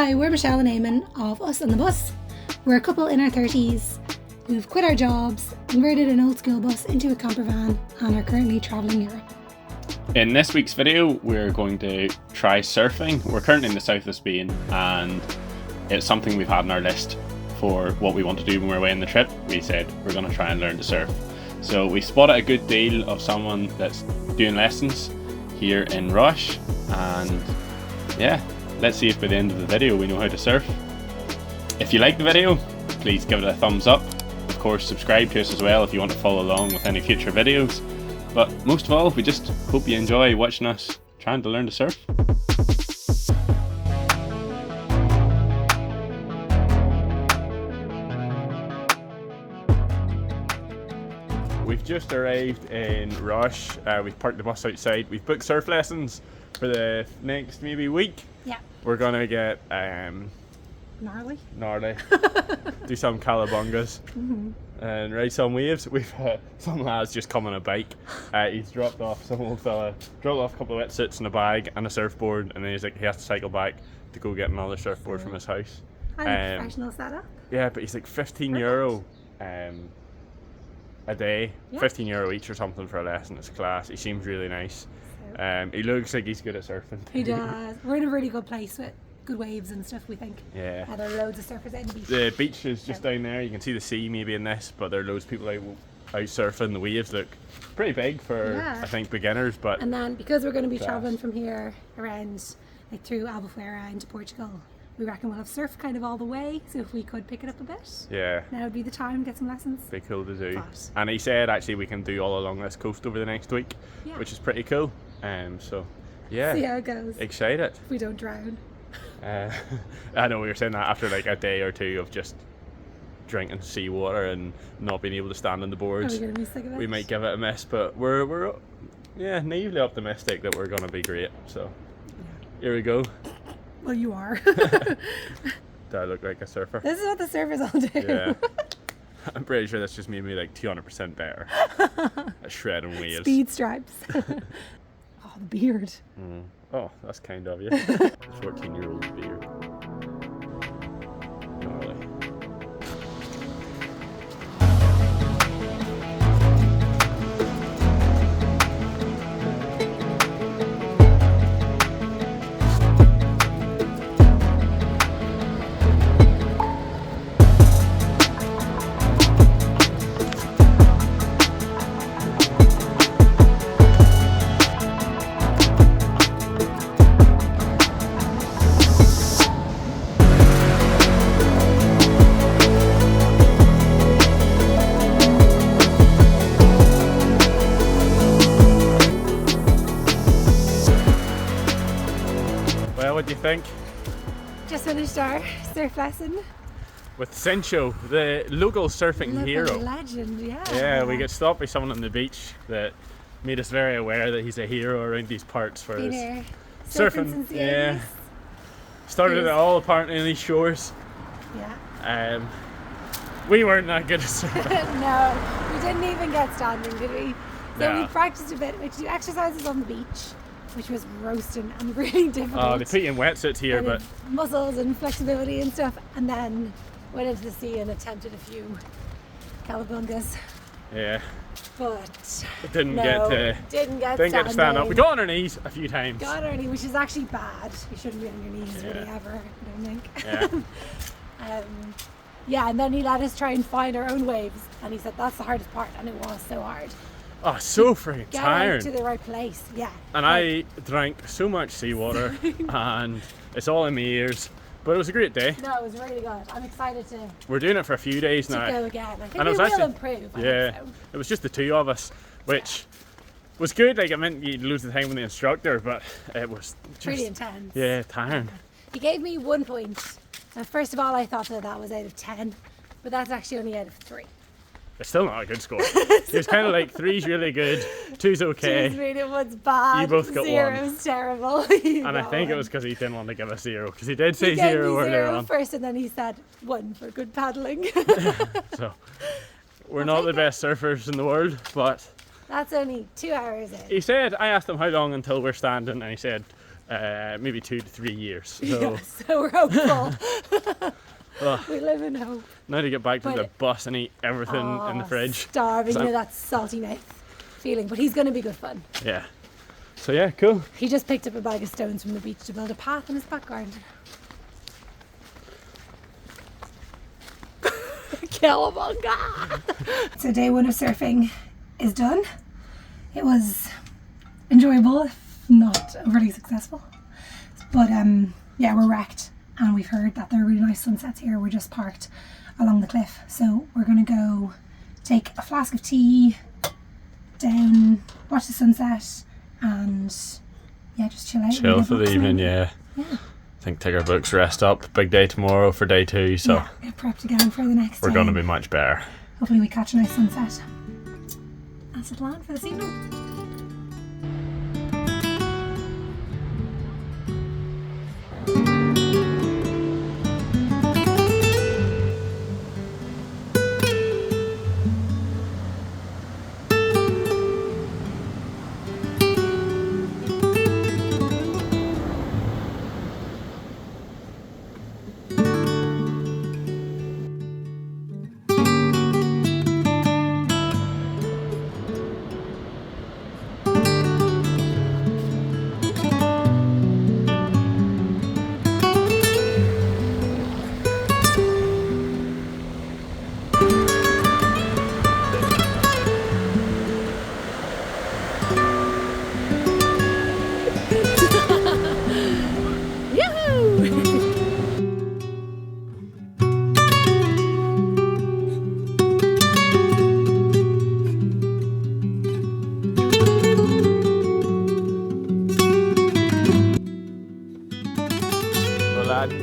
Hi, we're Michelle and Eamonn of Us on the Bus. We're a couple in our 30s who've quit our jobs, converted an old school bus into a campervan and are currently travelling Europe. In this week's video, we're going to try surfing. We're currently in the south of Spain and it's something we've had on our list for what we want to do when we're away on the trip. We said we're going to try and learn to surf. So we spotted a good deal of someone that's doing lessons here in Roche, and yeah, let's see if by the end of the video we know how to surf. If you like the video, please give it a thumbs up. Of course, subscribe to us as well if you want to follow along with any future videos. But most of all, we just hope you enjoy watching us trying to learn to surf. We've just arrived in Roche. We've parked the bus outside. We've booked surf lessons for the next maybe week. Yeah. We're gonna get Gnarly. do some calabungas and ride some waves. We've some lads just come on a bike. He's dropped off some old fella, dropped off a couple of wetsuits and a bag and a surfboard, and then he's like he has to cycle back to go get another surfboard from his house. And a professional setup. Yeah, but he's like €15 a day, Yeah. €15 each or something for a lesson. It's class. He seems really nice. He looks like he's good at surfing. He does. We're in a really good place with good waves and stuff, we think. Yeah. There are loads of surfers out on the beach. The beach is just down there. You can see the sea maybe in this, but there are loads of people out surfing. The waves look pretty big for I think beginners. But and then because we're going to be travelling from here around like through Albufeira into Portugal, we reckon we'll have surf kind of all the way. So if we could pick it up a bit, yeah, now would be the time to get some lessons. Be cool to do. But, and he said actually we can do all along this coast over the next week, which is pretty cool. So yeah, see how it goes. Excited. If we don't drown. I know we were saying that after like a day or two of just drinking seawater and not being able to stand on the boards, Are we gonna be sick of it? We might give it a miss, but we're naively optimistic that we're gonna be great. So here we go. Well, you are. Do I look like a surfer? This is what the surfers all do. Yeah. I'm pretty sure that's just made me like 200% better at shredding waves. Speed stripes. Oh, the beard. Oh, that's kind of you. 14-year-old beard. Gnarly. What do you think? Just finished our surf lesson. With Sencho, the local surfing hero. Legend, yeah. Yeah, we get stopped by someone on the beach that made us very aware that he's a hero around these parts for Been his here surfing. Since the Yeah. 80s. Started it all apparently on these shores. Yeah. We weren't that good at surfing. No, we didn't even get standing, did we? So No. we practiced a bit. We did exercises on the beach, which was roasting and really difficult. Oh, they put you in wetsuits here, And but muscles and flexibility and stuff, and then went into the sea and attempted a few calabungas, yeah, but it didn't no, get to stand up. We got on our knees a few times. Got on our knees, which is actually bad. You shouldn't be on your knees really ever, I don't think. Yeah. Yeah, and then he let us try and find our own waves, and he said that's the hardest part, and it was so hard. Oh, so freaking Get tired. out to the right place, yeah. And I drank so much seawater and it's all in my ears. But it was a great day. No, it was really good. I'm excited to We're doing it for a few days now. go again. I think And we it was will actually- improve. I Yeah, think so. it was just the two of us, which was good. Like, it meant you'd lose the time with the instructor, but it was just Pretty intense. Yeah, tiring. He gave me 1 point. And first of all, I thought that was out of 10, but that's actually only out of 3. It's still not a good score. It was kind of like 3's really good, 2's okay. 2's really, 1's bad. You both got 0's terrible. And I think it was because he didn't want to give us 0, because he did say He gave 0 me earlier 0 on. first, and then he said 1 for good paddling. So we're not the best surfers in the world, but That's only 2 hours in. he said, I asked him how long until we're standing, and he said maybe 2 to 3 years. So, Yeah, so we're hopeful. We live in hope. Now to get back to the bus and eat everything in the fridge. Starving, you know, that salty mouth feeling, but he's going to be good fun. Yeah. So yeah, cool. He just picked up a bag of stones from the beach to build a path in his back garden. Cowabunga! So day 1 of surfing is done. It was enjoyable, if not overly successful. But yeah, we're wrecked, and we've heard that there are really nice sunsets here. We're just parked along the cliff, so we're gonna go take a flask of tea, down, watch the sunset, and yeah, just chill out. Chill for the evening, yeah. I think take our books, rest up. Big day tomorrow for day 2, so yeah, get prepped again for the next day. We're gonna be much better. Hopefully we catch a nice sunset. That's the plan for this evening.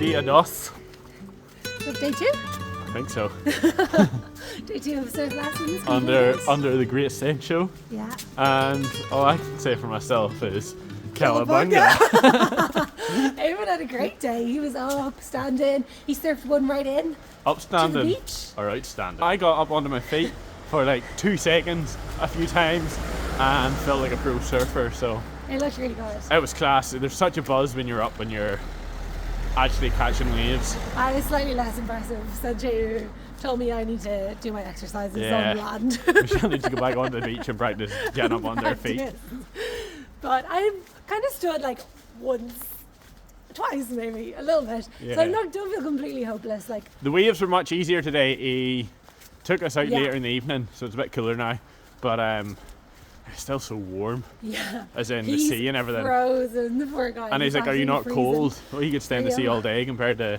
Dia dos. What's day 2? I think so. Day 2 of surf lessons. Under the Great Sancho. Yeah. And all I can say for myself is cowabunga. Eamonn had a great day. He was up, standing. He surfed one right in. Upstanding. To the beach. Or outstanding. I got up onto my feet for like 2 seconds a few times and felt like a pro surfer, so It looked really good. it was class. There's such a buzz when you're up when you're actually catching waves. I was slightly less impressive. Sanjay told me I need to do my exercises on land. Michelle needs to go back onto the beach and practice getting up on their feet. But I kind of stood like once, twice maybe, a little bit. Yeah. So don't feel completely hopeless. Like The waves were much easier today. He took us out Yeah. later in the evening, so it's a bit cooler now. But it's still so warm, as in the sea and everything. Frozen, the poor guy. And he's like, "Are you not absolutely freezing." cold?" Well, he could stay in the sea all day compared to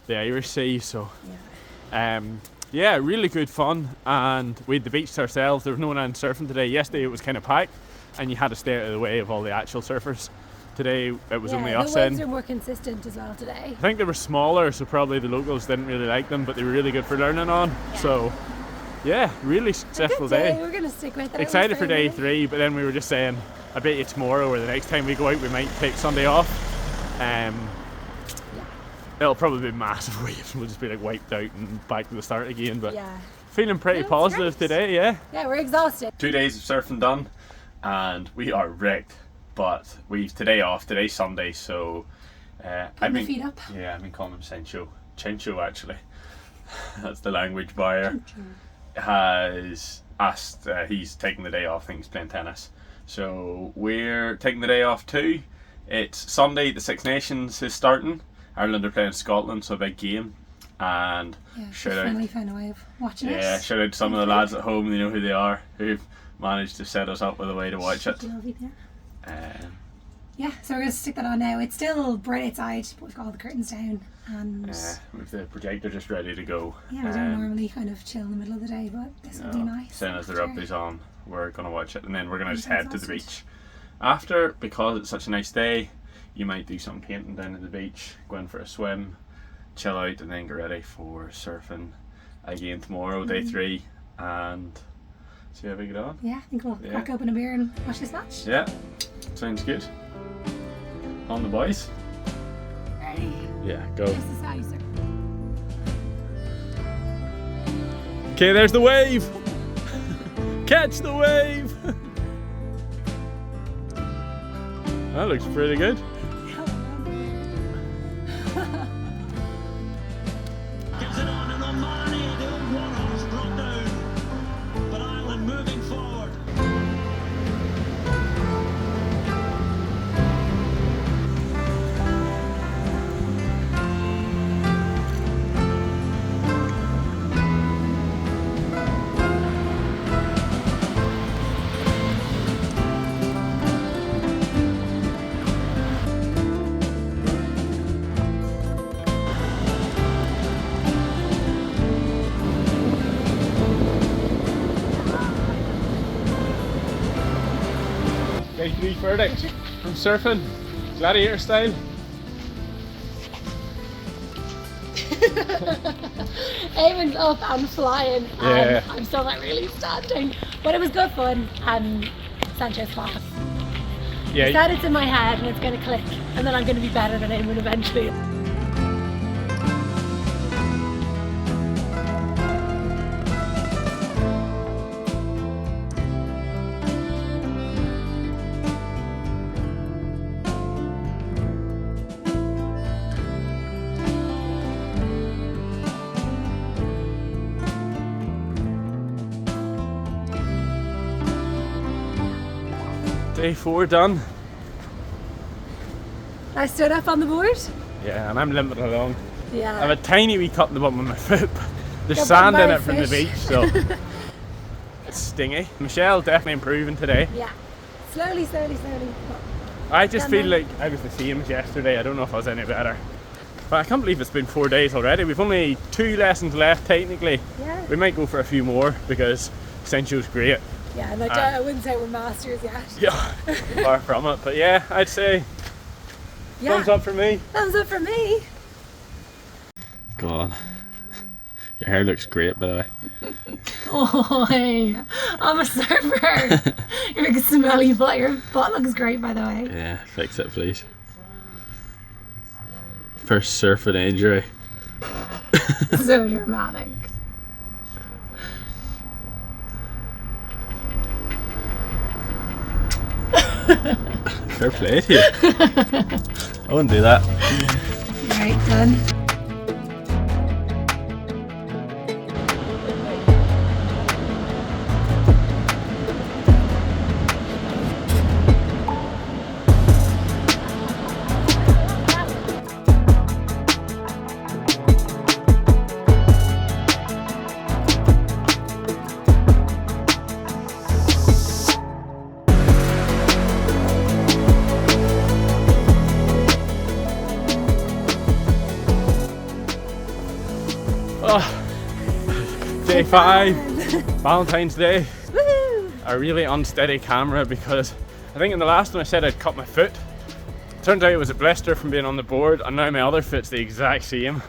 the Irish Sea. So, yeah, really good fun. And we had the beach to ourselves. There was no one on surfing today. Yesterday it was kind of packed, and you had to stay out of the way of all the actual surfers. Today it was only us the in. waves are more consistent as well today. I think they were smaller, so probably the locals didn't really like them, but they were really good for learning on. So, yeah, really successful day. We're going to stick with it. Excited for day 3, but then we were just saying, I bet you tomorrow or the next time we go out we might take Sunday off. It'll probably be massive waves. We'll just be like wiped out and back to the start again. But feeling pretty positive today, yeah. Yeah, we're exhausted. 2 days of surfing done, and we are wrecked. But we've today off. Today's Sunday, so I've been feet up. Yeah, I've been calling him Chencho actually. That's the language barrier. Has asked. He's taking the day off. I think he's playing tennis. So we're taking the day off too. It's Sunday. The Six Nations is starting. Ireland are playing Scotland, so a big game. And shout out. Finally found a way of watching it. Yeah, shout out to some of the lads at home. They know who they are. Who've managed to set us up with a way to watch it. Yeah, so we're going to stick that on now. It's still bright outside, but we've got all the curtains down, and with the projector just ready to go. Yeah, we don't normally kind of chill in the middle of the day, but this will be nice. Soon as the rugby's on, we're going to watch it, and then we're going to just head to the beach. After, because it's such a nice day, you might do some painting down at the beach, go in for a swim, chill out, and then get ready for surfing again tomorrow, day 3, and see how we get on. Yeah, I think we'll crack open a beer and watch this match. Yeah, sounds good. On the boys. Ready? Yeah, go. This is how you surf. Okay, there's the wave. Catch the wave. That looks pretty good. Day 3 verdict from surfing, gladiator style. Eamonn's up and flying, Yeah. I'm still not really standing, but it was good fun, and Sancho's fast. Yeah. It's that it's in my head and it's going to click, and then I'm going to be better than Eamon eventually. Day 4 done. I stood up on the board. Yeah, and I'm limping along. Yeah. I have a tiny wee cut in the bottom of my foot. There's Your sand in bum it from the fish. beach, so it's stingy. Michelle definitely improving today. Yeah. Slowly. I just Stand feel on. like I was the same as yesterday. I don't know if I was any better. But I can't believe it's been 4 days already. We've only 2 lessons left technically. Yeah. We might go for a few more because Sancho's great. Yeah, and I wouldn't say we're masters yet. Yeah, far from it. But yeah, I'd say Yeah. thumbs up for me. Thumbs up for me. Go on. Your hair looks great, by the way. Oh, hey. I'm a surfer. You're like a smelly butt. Your butt looks great, by the way. Yeah, fix it, please. First surfing injury. So dramatic. Fair play to you. I wouldn't do that. Right, done. Oh, day 5, Valentine's Day. Woohoo! A really unsteady camera because I think in the last one I said I'd cut my foot. Turns out it was a blister from being on the board, and now my other foot's the exact same.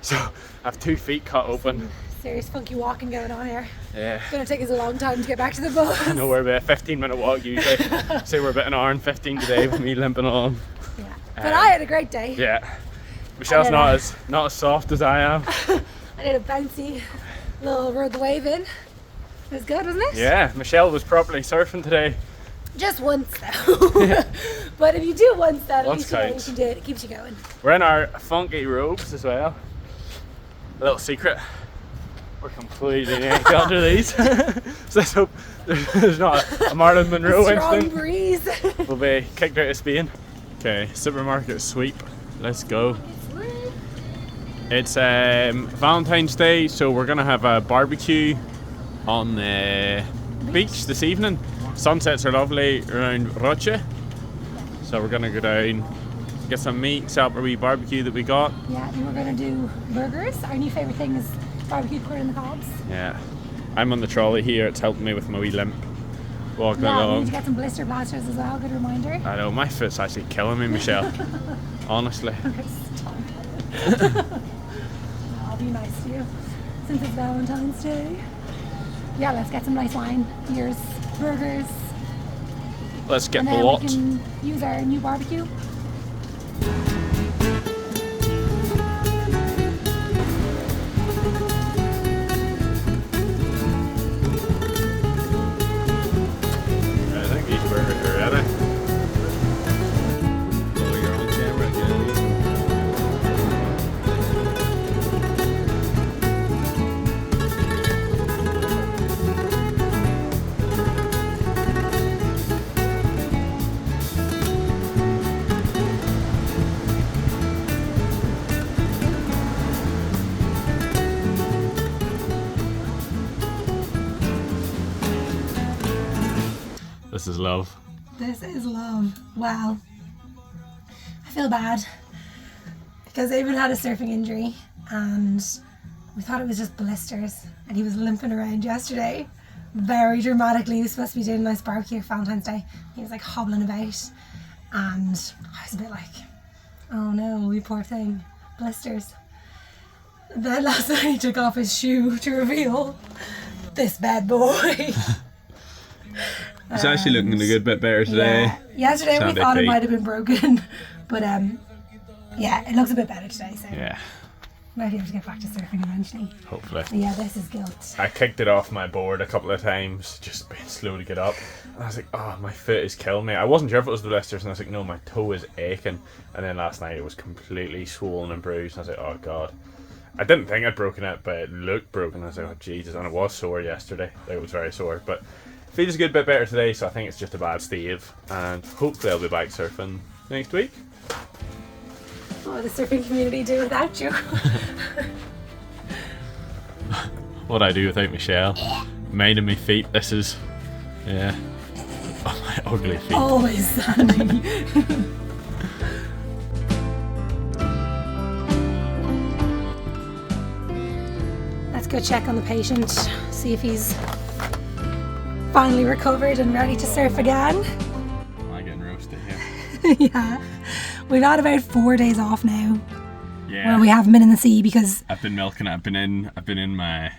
So I have 2 feet cut open. Serious funky walking going on here. Yeah. It's going to take us a long time to get back to the bus. I know we're about a 15-minute walk usually. Say we're about an hour and 15 today with me limping along. Yeah. But I had a great day. Yeah. Michelle's not as soft as I am. I did a bouncy little rode the wave in. It was good, wasn't it? Yeah, Michelle was properly surfing today. Just once though. Yeah. But if you do once, then at Once least you know you counts. can do it. It keeps you going. We're in our funky robes as well. A little secret. We're completely naked under these. So let's hope there's not a Marilyn Monroe Strong instant. breeze. We'll be kicked out of Spain. Okay, supermarket sweep. Let's go. It's Valentine's Day, so we're gonna have a barbecue on the beach this evening. Sunsets are lovely around Roche, so we're gonna go down, get some meat, set up a wee barbecue that we got. Yeah, and we're going to do burgers. Our new favourite thing is barbecued corn in the cobs. Yeah, I'm on the trolley here. It's helping me with my wee limp walking Yeah, we need along. to get some blister blasters as well. Good reminder. I know my foot's actually killing me, Michelle. Honestly. Stop. I'll be nice to you since it's Valentine's Day. Yeah, let's get some nice wine, beers, burgers, Let's get and the then lot. we can use our new barbecue. I think these burgers are ready. Oh, you're on camera again. This is love. This is love. Wow. I feel bad because Eamon had a surfing injury and we thought it was just blisters and he was limping around yesterday, very dramatically. He was supposed to be doing a nice barbecue for Valentine's Day. He was like hobbling about, and I was a bit like, oh no, we poor thing, blisters. Then last night he took off his shoe to reveal this bad boy. It's actually looking a good bit better today. Yeah. Yesterday we thought it might have been broken, but yeah, it looks a bit better today. So yeah, might be able to get back to surfing eventually. Hopefully. But yeah, this is guilt. I kicked it off my board a couple of times, just being slow to get up. And I was like, oh, my foot is killing me. I wasn't sure if it was the blisters, and I was like, no, my toe is aching. And then last night it was completely swollen and bruised, and I was like, oh god. I didn't think I'd broken it, but it looked broken. I was like, oh Jesus, and it was sore yesterday. It was very sore, but feels a good bit better today, so I think it's just a bad stave, and hopefully I'll be back surfing next week. Oh, the surfing community do without you. What I do without Michelle. Minding me feet, this is, yeah. Oh, my ugly feet. Always sandy. Let's go check on the patient, see if he's finally recovered and ready to surf again. Am I getting roasted here? Yeah. We've had about 4 days off now. Yeah. Where we haven't been in the sea because I've been milking it. I've been in my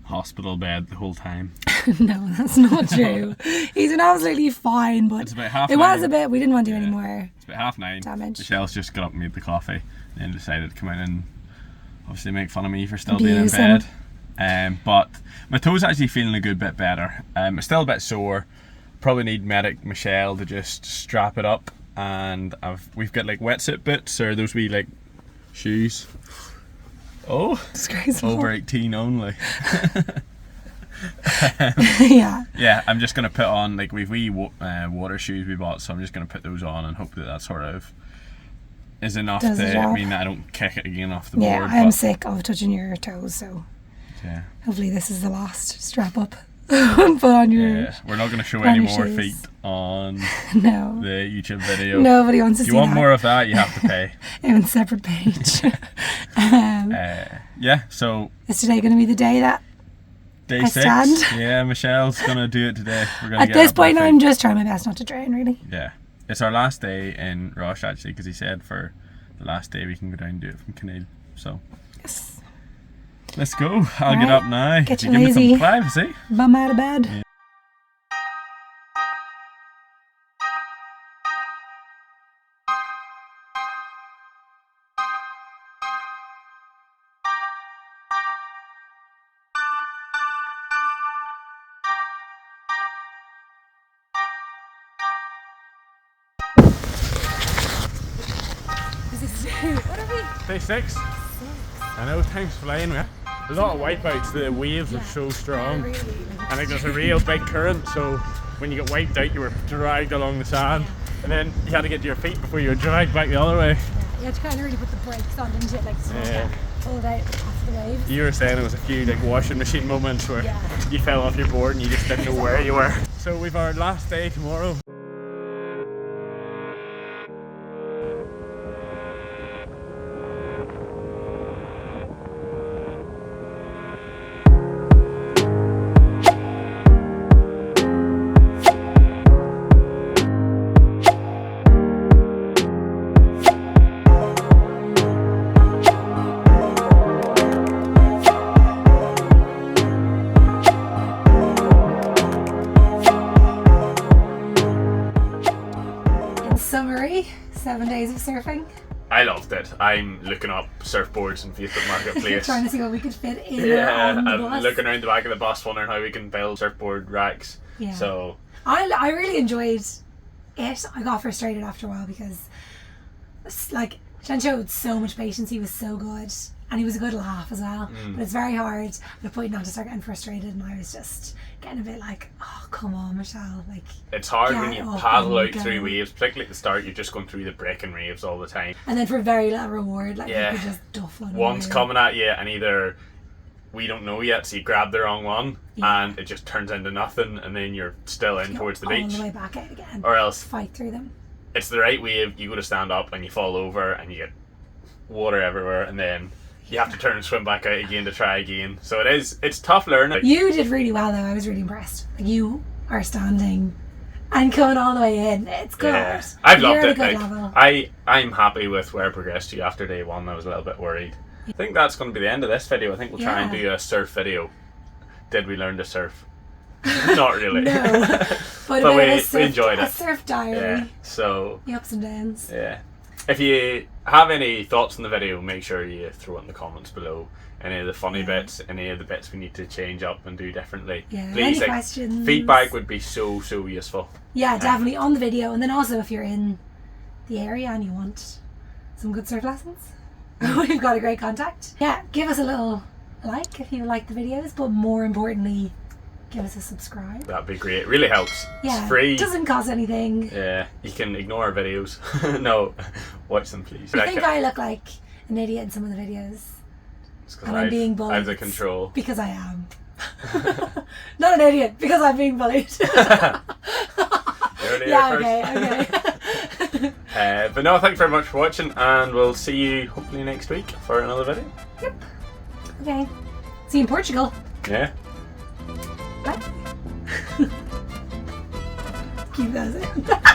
hospital bed the whole time. no, that's not true. He's been absolutely fine, but It's about half it nine. was a bit, we didn't want to do any more It's about 9:30. damage. Michelle's just got up and made the coffee, and then decided to come in and obviously make fun of me for still being in Abuse him. bed. But my toe's actually feeling a good bit better. It's still a bit sore. Probably need medic Michelle to just strap it up, and we've got like wetsuit boots, or those wee like shoes. Oh, Disgraceful. over 18 only. Yeah. Yeah, I'm just gonna put on like we've wee water shoes we bought, so I'm just gonna put those on and hope that sort of is enough Does the to job. mean that I don't kick it again off the Yeah, board. I am but, sick of touching your toes, so yeah, hopefully this is the last. Strap up. Put on your... yeah, we're not gonna show on any your more shoes. feet on No. the YouTube video. Nobody wants to If see you want that. more of that, you have to pay. On a separate page. Yeah, so Is today going to be the day that... day I 6. stand. Yeah, Michelle's gonna do it today. We're gonna At get this up on our point, feet. I'm just trying my best not to drown, really. Yeah, it's our last day in Roche actually, because he said for the last day we can go down and do it from Canal. So Yes. let's go. I'll get Alright, up now. get You you give me lazy. some privacy. Bum out of bed. Yeah. Is this what are we? Day 6. I know, time's flying. A lot of wipeouts. The waves are so strong. Really. I think there's a real big current, so when you get wiped out, you were dragged along the sand, and then you had to get to your feet before you were dragged back the other way. You had to kind of really put the brakes on, didn't you? Like, so Yeah. pulled out off the waves. You were saying there was a few like washing machine moments where Yeah. you fell off your board and you just didn't know where you were. So we've our last day tomorrow. In summary, 7 days of surfing. I loved it. I'm looking up surfboards in Facebook Marketplace. Trying to see what we could fit in Yeah, on the and bus. looking around the back of the bus, wondering how we can build surfboard racks. Yeah. So I really enjoyed it. I got frustrated after a while because, like, Jen showed so much patience. He was so good, and he was a good laugh as well. But it's very hard at a point not to start getting frustrated, and I was just getting a bit like, oh, come on, Michelle. Like, it's hard when get you up paddle and out go. through waves, particularly at the start. You're just going through the breaking waves all the time. and then for very little reward, like, Yeah. you could just duff one. One's away. coming at you, and either we don't know yet, so you grab the wrong one, Yeah. and it just turns into nothing, and then you're still in Go towards the all beach. the way back out again. Or else Fight through them. it's the right wave, you go to stand up, and you fall over, and you get water everywhere, and then you have to turn and swim back out again to try again. So it's tough learning. You did really well though. I was really impressed. Like, you are standing and coming all the way in. It's good. Yeah, I've loved You're it. at a good Like, level. I'm happy with where I progressed to after day one. I was a little bit worried. I think that's going to be the end of this video. I think we'll try and do a surf video. Did we learn to surf? Not really. No. But we enjoyed it. A surf diary. Yeah. So The ups and downs. yeah. If you have any thoughts on the video, make sure you throw it in the comments below. Any of the funny bits, any of the bits we need to change up and do differently. Yeah. Please, Any questions? feedback would be so useful. Yeah, definitely on the video. And then also if you're in the area and you want some good surf lessons, we've got a great contact. Yeah, give us a little like if you like the videos, but more importantly, give us a subscribe. That'd be great. It really helps. Yeah, It's free. it doesn't cost anything. Yeah, you can ignore our videos. No, watch them please. I think I look like an idiot in some of the videos. And I'm being bullied. I have the control. Because I am. Not an idiot, because I'm being bullied. Okay. But no, thank you very much for watching, and we'll see you hopefully next week for another video. Yep. Okay. See you in Portugal. Yeah. Bye. Keep those in.